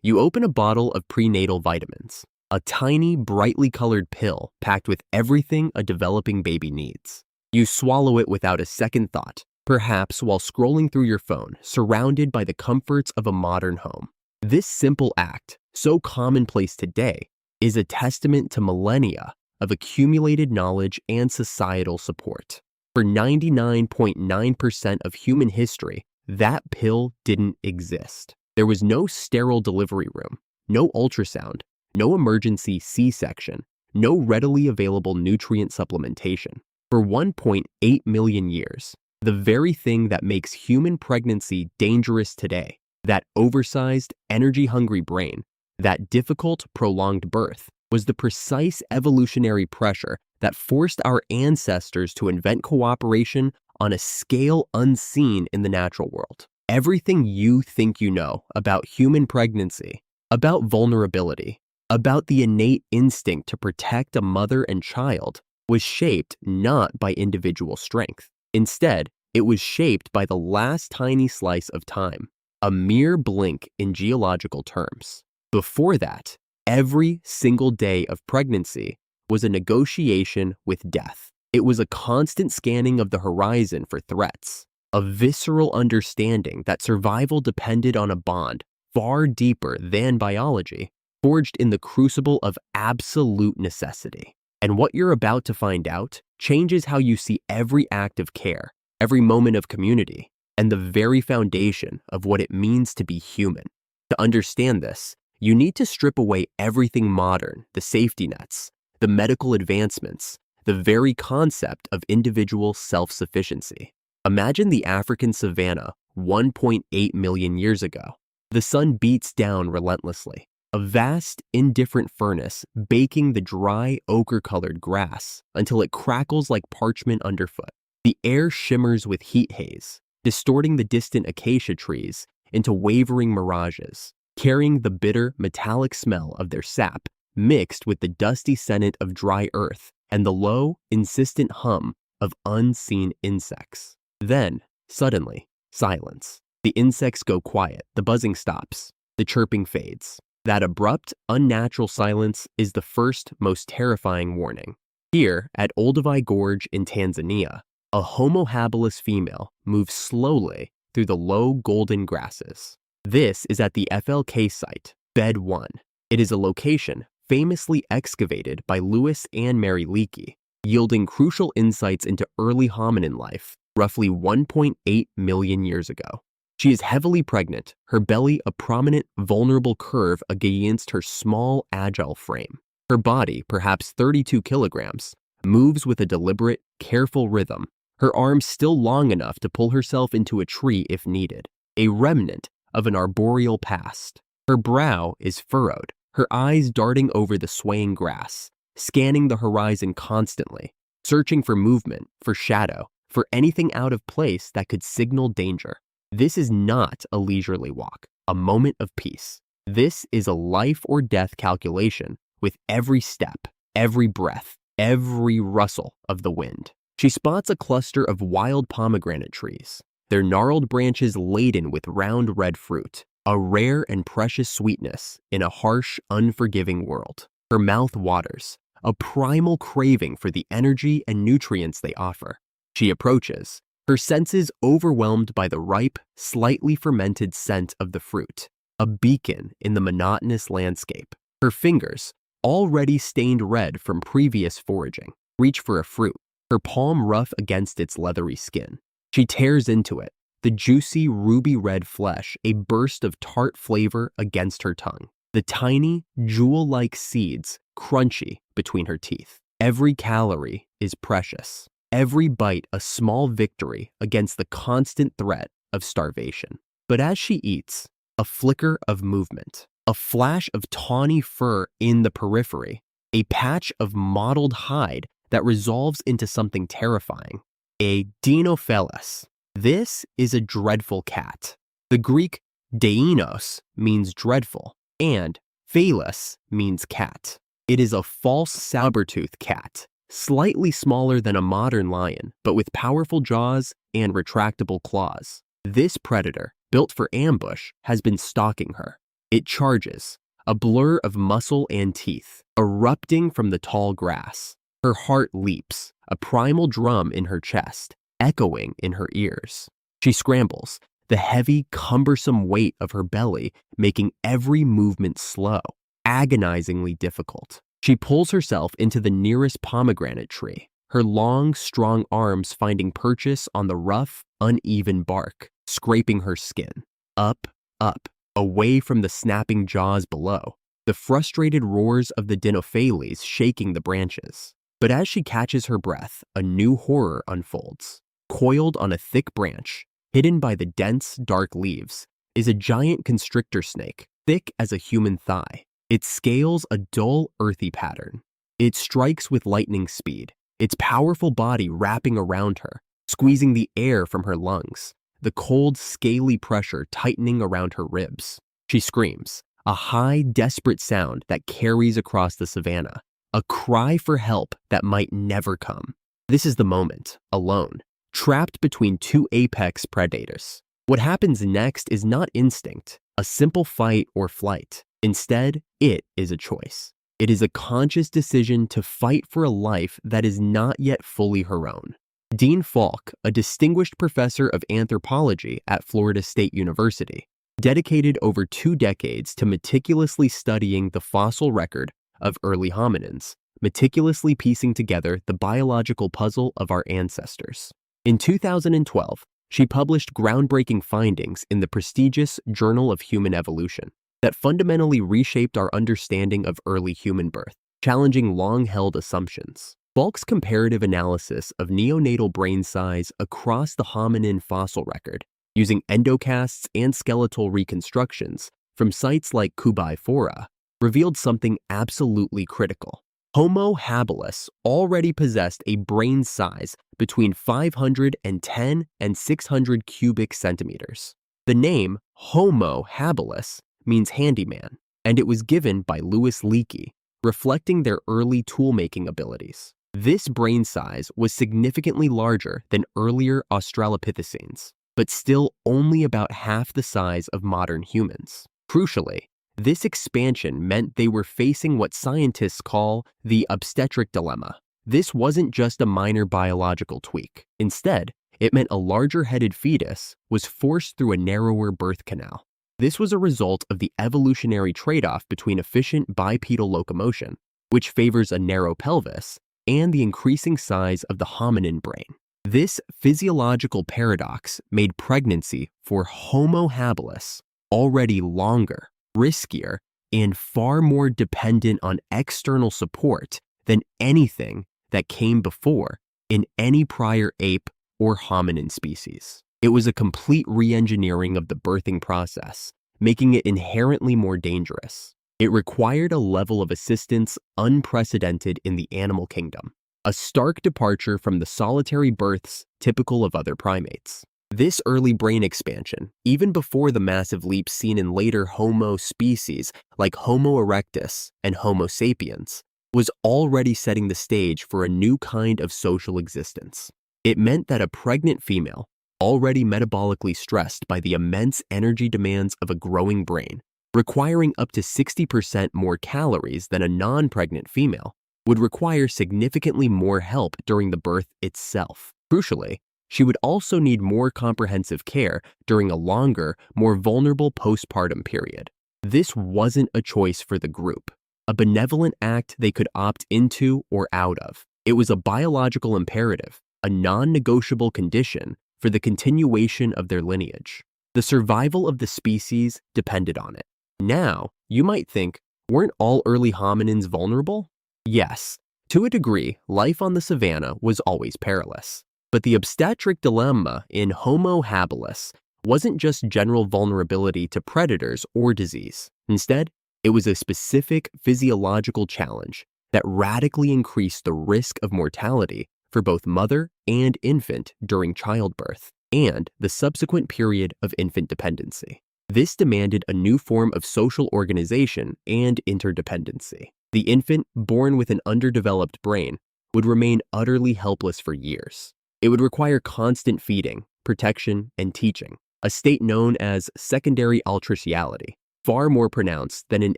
You open a bottle of prenatal vitamins, a tiny, brightly colored pill packed with everything a developing baby needs. You swallow it without a second thought, perhaps while scrolling through your phone, surrounded by the comforts of a modern home. This simple act, so commonplace today, is a testament to millennia of accumulated knowledge and societal support. For 99.9% of human history, that pill didn't exist. There was no sterile delivery room, no ultrasound, no emergency C-section, no readily available nutrient supplementation. For 1.8 million years, the very thing that makes human pregnancy dangerous today, that oversized, energy-hungry brain, that difficult, prolonged birth, was the precise evolutionary pressure that forced our ancestors to invent cooperation on a scale unseen in the natural world. Everything you think you know about human pregnancy, about vulnerability, about the innate instinct to protect a mother and child, was shaped not by individual strength. Instead, it was shaped by the last tiny slice of time, a mere blink in geological terms. Before that, every single day of pregnancy was a negotiation with death. It was a constant scanning of the horizon for threats, a visceral understanding that survival depended on a bond far deeper than biology, forged in the crucible of absolute necessity. And what you're about to find out changes how you see every act of care, every moment of community, and the very foundation of what it means to be human. To understand this, you need to strip away everything modern, the safety nets, the medical advancements, the very concept of individual self-sufficiency. Imagine the African savanna 1.8 million years ago. The sun beats down relentlessly, a vast, indifferent furnace baking the dry, ochre-colored grass until it crackles like parchment underfoot. The air shimmers with heat haze, distorting the distant acacia trees into wavering mirages, carrying the bitter, metallic smell of their sap mixed with the dusty scent of dry earth and the low, insistent hum of unseen insects. Then, suddenly, silence. The insects go quiet, the buzzing stops, the chirping fades. That abrupt, unnatural silence is the first, most terrifying warning. Here, at Olduvai Gorge in Tanzania, a Homo habilis female moves slowly through the low golden grasses. This is at the FLK site, Bed 1. It is a location famously excavated by Lewis and Mary Leakey, yielding crucial insights into early hominin life, roughly 1.8 million years ago. She is heavily pregnant, her belly a prominent, vulnerable curve against her small, agile frame. Her body, perhaps 32 kilograms, moves with a deliberate, careful rhythm, her arms still long enough to pull herself into a tree if needed, a remnant of an arboreal past. Her brow is furrowed, her eyes darting over the swaying grass, scanning the horizon constantly, searching for movement, for shadow, for anything out of place that could signal danger. This is not a leisurely walk, a moment of peace. This is a life or death calculation with every step, every breath, every rustle of the wind. She spots a cluster of wild pomegranate trees, their gnarled branches laden with round red fruit, a rare and precious sweetness in a harsh, unforgiving world. Her mouth waters, a primal craving for the energy and nutrients they offer. She approaches, her senses overwhelmed by the ripe, slightly fermented scent of the fruit, a beacon in the monotonous landscape. Her fingers, already stained red from previous foraging, reach for a fruit, her palm rough against its leathery skin. She tears into it, the juicy ruby-red flesh a burst of tart flavor against her tongue, the tiny, jewel-like seeds crunchy between her teeth. Every calorie is precious. Every bite a small victory against the constant threat of starvation. But as she eats, a flicker of movement, a flash of tawny fur in the periphery, a patch of mottled hide that resolves into something terrifying, a Dinopheles. This is a dreadful cat. The Greek deinos means dreadful, and phelis means cat. It is a false saber-tooth cat, slightly smaller than a modern lion, but with powerful jaws and retractable claws. This predator, built for ambush, has been stalking her, It charges, a blur of muscle and teeth, erupting from the tall grass. Her heart leaps, a primal drum in her chest, echoing in her ears. She scrambles, the heavy, cumbersome weight of her belly making every movement slow, agonizingly difficult. She pulls herself into the nearest pomegranate tree, her long, strong arms finding purchase on the rough, uneven bark, scraping her skin. Up, up, away from the snapping jaws below, the frustrated roars of the Dinophales shaking the branches. But as she catches her breath, a new horror unfolds. Coiled on a thick branch, hidden by the dense, dark leaves, is a giant constrictor snake, thick as a human thigh. It scales a dull, earthy pattern. It strikes with lightning speed, its powerful body wrapping around her, squeezing the air from her lungs, the cold, scaly pressure tightening around her ribs. She screams, a high, desperate sound that carries across the savanna, a cry for help that might never come. This is the moment, alone, trapped between two apex predators. What happens next is not instinct, a simple fight or flight. Instead, it is a choice. It is a conscious decision to fight for a life that is not yet fully her own. Dean Falk, a distinguished professor of anthropology at Florida State University, dedicated over 2 decades to meticulously studying the fossil record of early hominins, meticulously piecing together the biological puzzle of our ancestors. In 2012, she published groundbreaking findings in the prestigious Journal of Human Evolution that fundamentally reshaped our understanding of early human birth, challenging long-held assumptions. Falk's comparative analysis of neonatal brain size across the hominin fossil record, using endocasts and skeletal reconstructions from sites like Kubai Fora, revealed something absolutely critical. Homo habilis already possessed a brain size between 510 and 600 cubic centimeters. The name Homo habilis means handyman, and it was given by Louis Leakey, reflecting their early tool-making abilities. This brain size was significantly larger than earlier Australopithecines, but still only about half the size of modern humans. Crucially, this expansion meant they were facing what scientists call the obstetric dilemma. This wasn't just a minor biological tweak. Instead, it meant a larger-headed fetus was forced through a narrower birth canal. This was a result of the evolutionary trade-off between efficient bipedal locomotion, which favors a narrow pelvis, and the increasing size of the hominin brain. This physiological paradox made pregnancy for Homo habilis already longer, riskier, and far more dependent on external support than anything that came before in any prior ape or hominin species. It was a complete re-engineering of the birthing process, making it inherently more dangerous. It required a level of assistance unprecedented in the animal kingdom, a stark departure from the solitary births typical of other primates. This early brain expansion, even before the massive leaps seen in later Homo species like Homo erectus and Homo sapiens, was already setting the stage for a new kind of social existence. It meant that a pregnant female, already metabolically stressed by the immense energy demands of a growing brain, requiring up to 60% more calories than a non-pregnant female, would require significantly more help during the birth itself. Crucially, she would also need more comprehensive care during a longer, more vulnerable postpartum period. This wasn't a choice for the group, a benevolent act they could opt into or out of. It was a biological imperative, a non-negotiable condition for the continuation of their lineage. The survival of the species depended on it. Now, you might think, weren't all early hominins vulnerable? Yes, to a degree, life on the savanna was always perilous. But the obstetric dilemma in Homo habilis wasn't just general vulnerability to predators or disease. Instead, it was a specific physiological challenge that radically increased the risk of mortality for both mother and infant during childbirth and the subsequent period of infant dependency. This demanded a new form of social organization and interdependency. The infant, born with an underdeveloped brain, would remain utterly helpless for years. It would require constant feeding, protection, and teaching, a state known as secondary altriciality. far more pronounced than in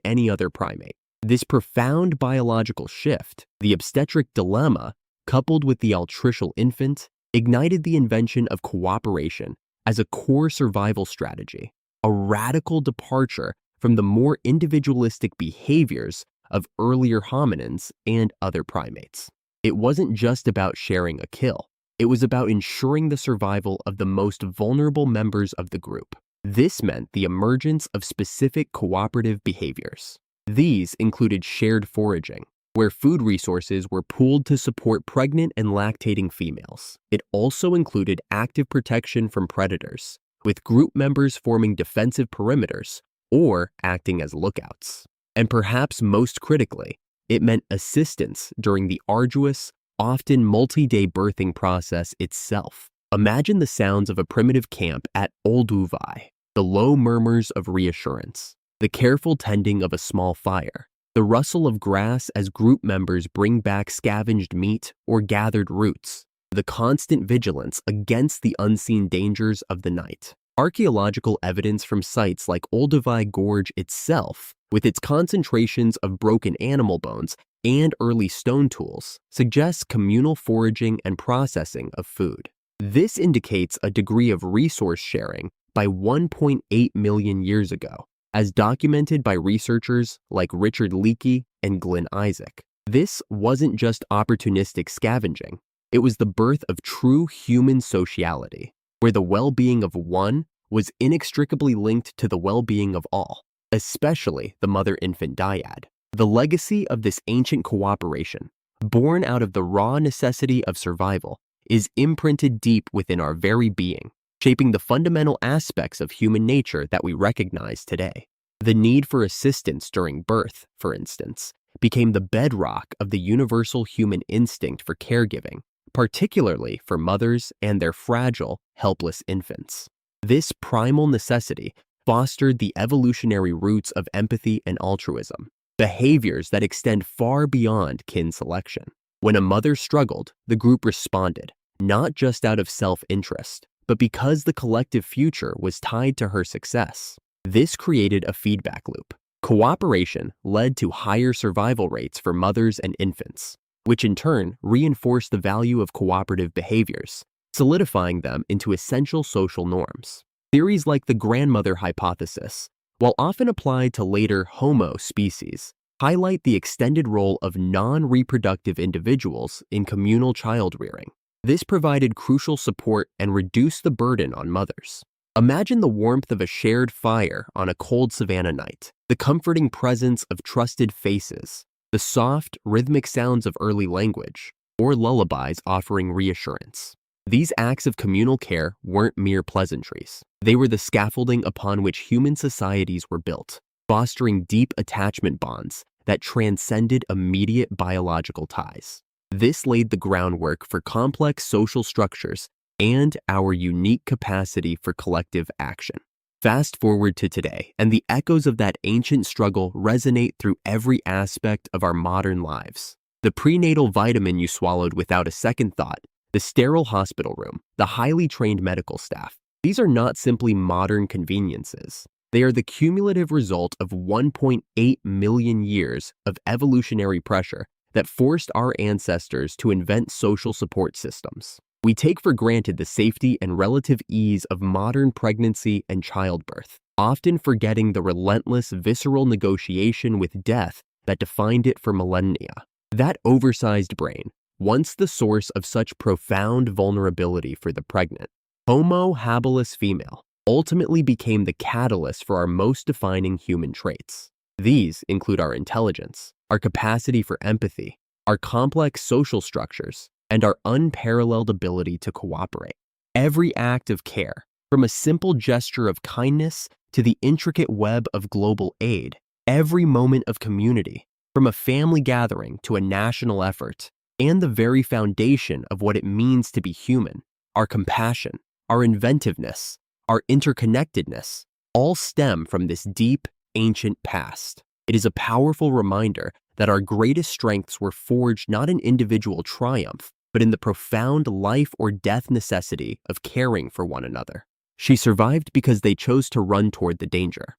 any other primate. This profound biological shift, the obstetric dilemma, coupled with the altricial infant, ignited the invention of cooperation as a core survival strategy, a radical departure from the more individualistic behaviors of earlier hominins and other primates. It wasn't just about sharing a kill. It was about ensuring the survival of the most vulnerable members of the group. This meant the emergence of specific cooperative behaviors. These included shared foraging, where food resources were pooled to support pregnant and lactating females. It also included active protection from predators, with group members forming defensive perimeters or acting as lookouts. And perhaps most critically, it meant assistance during the arduous, often multi-day birthing process itself. Imagine the sounds of a primitive camp at Olduvai, the low murmurs of reassurance, the careful tending of a small fire, the rustle of grass as group members bring back scavenged meat or gathered roots, the constant vigilance against the unseen dangers of the night. Archaeological evidence from sites like Olduvai Gorge itself, with its concentrations of broken animal bones and early stone tools, suggests communal foraging and processing of food. This indicates a degree of resource sharing by 1.8 million years ago, as documented by researchers like Leakey Glynn Isaac. This wasn't just opportunistic scavenging. It was the birth of true human sociality, where the well-being of one was inextricably linked to the well-being of all, especially the mother-infant dyad. The legacy of this ancient cooperation, born out of the raw necessity of survival, is imprinted deep within our very being, shaping the fundamental aspects of human nature that we recognize today. The need for assistance during birth, for instance, became the bedrock of the universal human instinct for caregiving, particularly for mothers and their fragile, helpless infants. This primal necessity fostered the evolutionary roots of empathy and altruism, behaviors that extend far beyond kin selection. When a mother struggled, the group responded, not just out of self-interest, but because the collective future was tied to her success. This created a feedback loop. Cooperation led to higher survival rates for mothers and infants, which in turn reinforced the value of cooperative behaviors, solidifying them into essential social norms. Theories like the grandmother hypothesis, while often applied to later Homo species, highlight the extended role of non-reproductive individuals in communal child-rearing. This provided crucial support and reduced the burden on mothers. Imagine the warmth of a shared fire on a cold savanna night, the comforting presence of trusted faces, the soft, rhythmic sounds of early language, or lullabies offering reassurance. These acts of communal care weren't mere pleasantries. They were the scaffolding upon which human societies were built, fostering deep attachment bonds that transcended immediate biological ties. This laid the groundwork for complex social structures and our unique capacity for collective action. Fast forward to today, and the echoes of that ancient struggle resonate through every aspect of our modern lives. The prenatal vitamin you swallowed without a second thought, the sterile hospital room, the highly trained medical staff. These are not simply modern conveniences. They are the cumulative result of 1.8 million years of evolutionary pressure that forced our ancestors to invent social support systems. We take for granted the safety and relative ease of modern pregnancy and childbirth, often forgetting the relentless visceral negotiation with death that defined it for millennia. That oversized brain, once the source of such profound vulnerability for the pregnant, Homo Habilis female, ultimately became the catalyst for our most defining human traits. These include our intelligence, our capacity for empathy, our complex social structures, and our unparalleled ability to cooperate. Every act of care, from a simple gesture of kindness to the intricate web of global aid, every moment of community, from a family gathering to a national effort, and the very foundation of what it means to be human, our compassion, our inventiveness, our interconnectedness, all stem from this deep, ancient past. It is a powerful reminder that our greatest strengths were forged not in individual triumph, but in the profound life or death necessity of caring for one another. She survived because they chose to run toward the danger.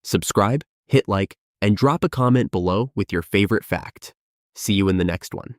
Subscribe, hit like, and drop a comment below with your favorite fact. See you in the next one.